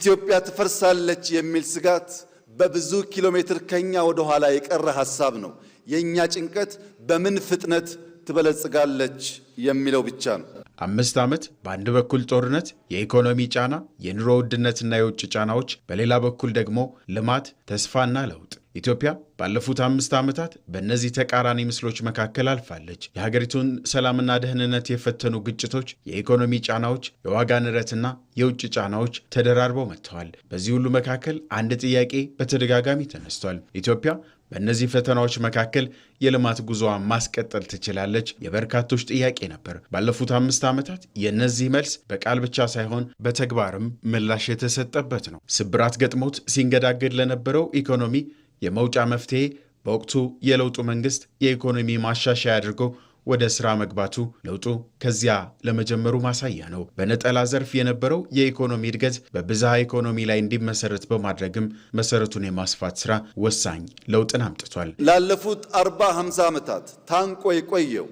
ኢትዮጵያ ትፈርሳለች የሚል ስጋት በብዙ ኪሎ ሜትር ከኛ ወደ ኋላ የቀረ ሐሳብ ነው። የኛ ጭንቀት በምን ፍጥነት ትበለጽጋለች የሚለው ብቻ ነው። 5 ዓመት በአንድ በኩል ጦርነት፣ የኢኮኖሚ ጫና፣ የኑሮ ውድነትና የውጭ ጫናዎች፣ በሌላ በኩል ደግሞ ልማት፣ ተስፋና ለውጥ። ኢትዮጵያ ባለፉት 5 ዓመታት በእነዚህ ተቃራኒ ምስሎች መካከል አልፋለች። የሀገሪቱን ሰላምና ደህንነት የፈተኑ ግጭቶች፣ የኢኮኖሚ ጫናዎች፣ የዋጋ ንረትና የውጭ ጫናዎች ተደራርበው መጥተዋል። በዚህ ሁሉ መካከል አንድ ጥያቄ በተደጋጋሚ ተነስቷል። ኢትዮጵያ በእነዚህ ፈተናዎች መካከል የልማት ጉዞዋን ማስቀጠል ትችላለች? የበርካቶች ጥያቄ ነበር። ባለፉት 5 ዓመታት የእነዚህ መልስ በቃል ብቻ ሳይሆን በተግባርም ምላሽ የተሰጠበት ነው። ስብራት ገጥሞት ሲንገዳገድ ለነበረው ኢኮኖሚ የመውጫ መፍትሄ በወቅቱ የለውጡ መንግስት የኢኮኖሚ ማሻሻያ አድርጎ ወደ ስራ መግባቱ ለውጡ ከዚያ ለመጀመሩ ማሳያ ነው። በነጠላ ዘርፍ የነበረው የኢኮኖሚ እድገት በብዝሃ ኢኮኖሚ ላይ እንዲመሰረት በማድረግም መሰረቱን የማስፋት ስራ ወሳኝ ለውጥን አምጥቷል። ላለፉት 40-50 ዓመታት ታንቆ የቆየው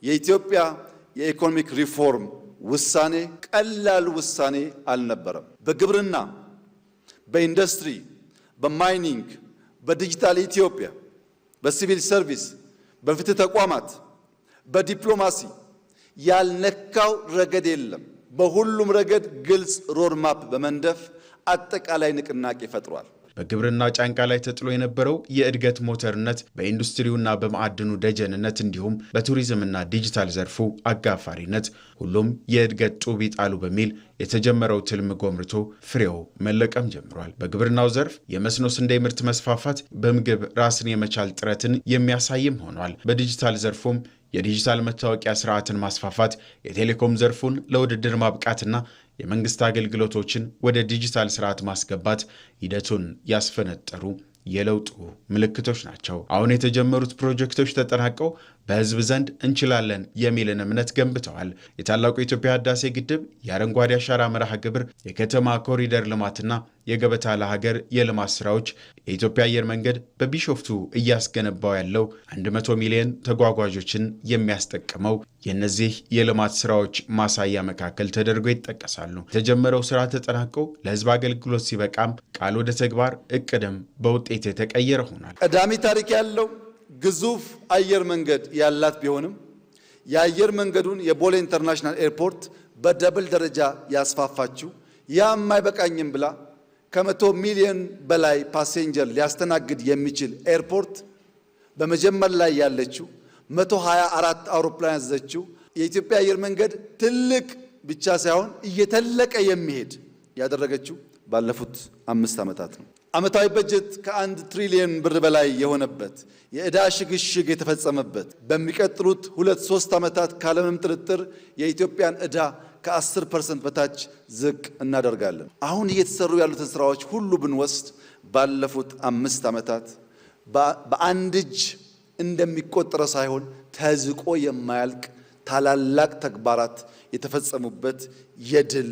የኢትዮጵያ የኢኮኖሚክ ሪፎርም ውሳኔ ቀላል ውሳኔ አልነበረም። በግብርና፣ በኢንዱስትሪ፣ በማይኒንግ፣ በዲጂታል ኢትዮጵያ፣ በሲቪል ሰርቪስ፣ በፍትህ ተቋማት፣ በዲፕሎማሲ ያልነካው ረገድ የለም። በሁሉም ረገድ ግልጽ ሮድማፕ በመንደፍ አጠቃላይ ንቅናቄ ፈጥሯል። በግብርና ጫንቃ ላይ ተጥሎ የነበረው የእድገት ሞተርነት በኢንዱስትሪውና በማዕድኑ ደጀንነት እንዲሁም በቱሪዝምና ዲጂታል ዘርፉ አጋፋሪነት ሁሉም የእድገት ጡብ ይጣሉ በሚል የተጀመረው ትልም ጎምርቶ ፍሬው መለቀም ጀምሯል። በግብርናው ዘርፍ የመስኖ ስንዴ ምርት መስፋፋት በምግብ ራስን የመቻል ጥረትን የሚያሳይም ሆኗል። በዲጂታል ዘርፉም የዲጂታል መታወቂያ ስርዓትን ማስፋፋት፣ የቴሌኮም ዘርፉን ለውድድር ማብቃትና የመንግስት አገልግሎቶችን ወደ ዲጂታል ስርዓት ማስገባት ሂደቱን ያስፈነጠሩ የለውጡ ምልክቶች ናቸው። አሁን የተጀመሩት ፕሮጀክቶች ተጠናቀው በህዝብ ዘንድ እንችላለን የሚልን እምነት ገንብተዋል። የታላቁ የኢትዮጵያ ህዳሴ ግድብ፣ የአረንጓዴ አሻራ መርሃ ግብር፣ የከተማ ኮሪደር ልማትና የገበታ ለሀገር የልማት ስራዎች፣ የኢትዮጵያ አየር መንገድ በቢሾፍቱ እያስገነባው ያለው 100 ሚሊዮን ተጓጓዦችን የሚያስጠቅመው የእነዚህ የልማት ስራዎች ማሳያ መካከል ተደርገው ይጠቀሳሉ። የተጀመረው ስራ ተጠናቀው ለህዝብ አገልግሎት ሲበቃም ቃል ወደ ተግባር እቅድም በውጤት የተቀየረ ሆኗል። ቀዳሚ ታሪክ ያለው ግዙፍ አየር መንገድ ያላት ቢሆንም የአየር መንገዱን የቦሌ ኢንተርናሽናል ኤርፖርት በደብል ደረጃ ያስፋፋችው ያም አይበቃኝም ብላ ከ100 ሚሊዮን በላይ ፓሴንጀር ሊያስተናግድ የሚችል ኤርፖርት በመጀመር ላይ ያለችው 124 አውሮፕላን ያዘችው የኢትዮጵያ አየር መንገድ ትልቅ ብቻ ሳይሆን እየተለቀ የሚሄድ ያደረገችው ባለፉት 5 ዓመታት ነው። ዓመታዊ በጀት ከ1 ትሪሊዮን ብር በላይ የሆነበት የዕዳ ሽግሽግ የተፈጸመበት በሚቀጥሉት 2-3 ዓመታት ካለምንም ጥርጥር የኢትዮጵያን ዕዳ ከ10% በታች ዝቅ እናደርጋለን። አሁን እየተሰሩ ያሉትን ስራዎች ሁሉ ብንወስድ ባለፉት 5 ዓመታት በአንድ እጅ እንደሚቆጠረ ሳይሆን ተዝቆ የማያልቅ ታላላቅ ተግባራት የተፈጸሙበት የድል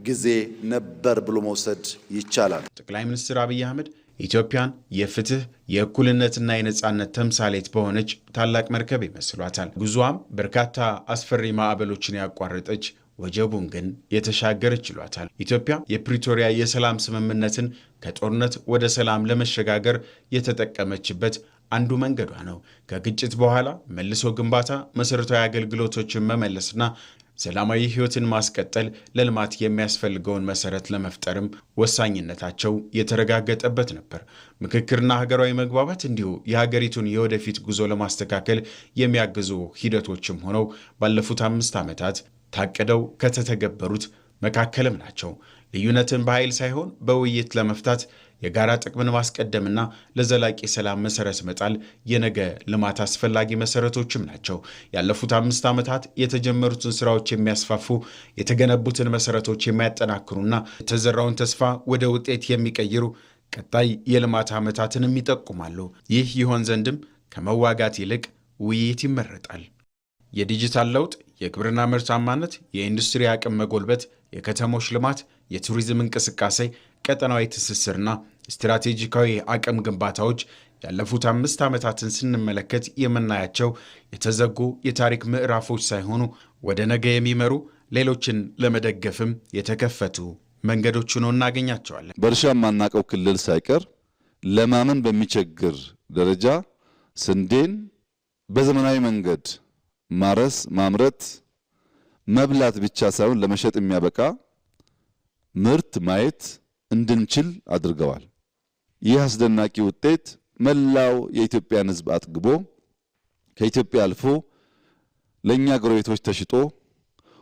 ጊዜ ነበር ብሎ መውሰድ ይቻላል። ጠቅላይ ሚኒስትር አብይ አህመድ ኢትዮጵያን የፍትህ የእኩልነትና የነጻነት ተምሳሌት በሆነች ታላቅ መርከብ ይመስሏታል። ጉዟም በርካታ አስፈሪ ማዕበሎችን ያቋረጠች ወጀቡን ግን የተሻገረች ይሏታል። ኢትዮጵያ የፕሪቶሪያ የሰላም ስምምነትን ከጦርነት ወደ ሰላም ለመሸጋገር የተጠቀመችበት አንዱ መንገዷ ነው። ከግጭት በኋላ መልሶ ግንባታ፣ መሰረታዊ አገልግሎቶችን መመለስና ሰላማዊ ህይወትን ማስቀጠል ለልማት የሚያስፈልገውን መሰረት ለመፍጠርም ወሳኝነታቸው የተረጋገጠበት ነበር። ምክክርና ሀገራዊ መግባባት እንዲሁ የሀገሪቱን የወደፊት ጉዞ ለማስተካከል የሚያግዙ ሂደቶችም ሆነው ባለፉት 5 ዓመታት ታቅደው ከተተገበሩት መካከልም ናቸው። ልዩነትን በኃይል ሳይሆን በውይይት ለመፍታት የጋራ ጥቅምን ማስቀደምና ለዘላቂ ሰላም መሰረት መጣል የነገ ልማት አስፈላጊ መሰረቶችም ናቸው። ያለፉት 5 ዓመታት የተጀመሩትን ስራዎች የሚያስፋፉ፣ የተገነቡትን መሰረቶች የሚያጠናክሩና የተዘራውን ተስፋ ወደ ውጤት የሚቀይሩ ቀጣይ የልማት ዓመታትንም ይጠቁማሉ። ይህ ይሆን ዘንድም ከመዋጋት ይልቅ ውይይት ይመረጣል። የዲጂታል ለውጥ፣ የግብርና ምርታማነት፣ የኢንዱስትሪ አቅም መጎልበት፣ የከተሞች ልማት፣ የቱሪዝም እንቅስቃሴ፣ ቀጠናዊ ትስስርና ስትራቴጂካዊ አቅም ግንባታዎች ያለፉት 5 ዓመታትን ስንመለከት የምናያቸው የተዘጉ የታሪክ ምዕራፎች ሳይሆኑ ወደ ነገ የሚመሩ ሌሎችን ለመደገፍም የተከፈቱ መንገዶቹ ነው እናገኛቸዋለን። በእርሻ የማናቀው ክልል ሳይቀር ለማመን በሚቸግር ደረጃ ስንዴን በዘመናዊ መንገድ ማረስ፣ ማምረት፣ መብላት ብቻ ሳይሆን ለመሸጥ የሚያበቃ ምርት ማየት እንድንችል አድርገዋል። ይህ አስደናቂ ውጤት መላው የኢትዮጵያን ሕዝብ አጥግቦ ከኢትዮጵያ አልፎ ለኛ ጎረቤቶች ተሽጦ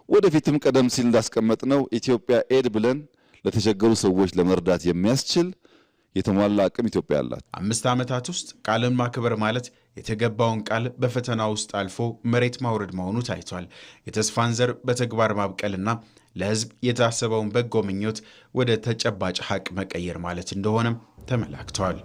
ወደፊትም ቀደም ሲል እንዳስቀመጥነው ኢትዮጵያ ኤድ ብለን ለተቸገሩ ሰዎች ለመርዳት የሚያስችል የተሟላ አቅም ኢትዮጵያ አላት። 5 ዓመታት ውስጥ ቃልን ማክበር ማለት የተገባውን ቃል በፈተና ውስጥ አልፎ መሬት ማውረድ መሆኑ ታይቷል። የተስፋን ዘር በተግባር ማብቀልና ለሕዝብ የታሰበውን በጎ ምኞት ወደ ተጨባጭ ሀቅ መቀየር ማለት እንደሆነም ተመላክቷል።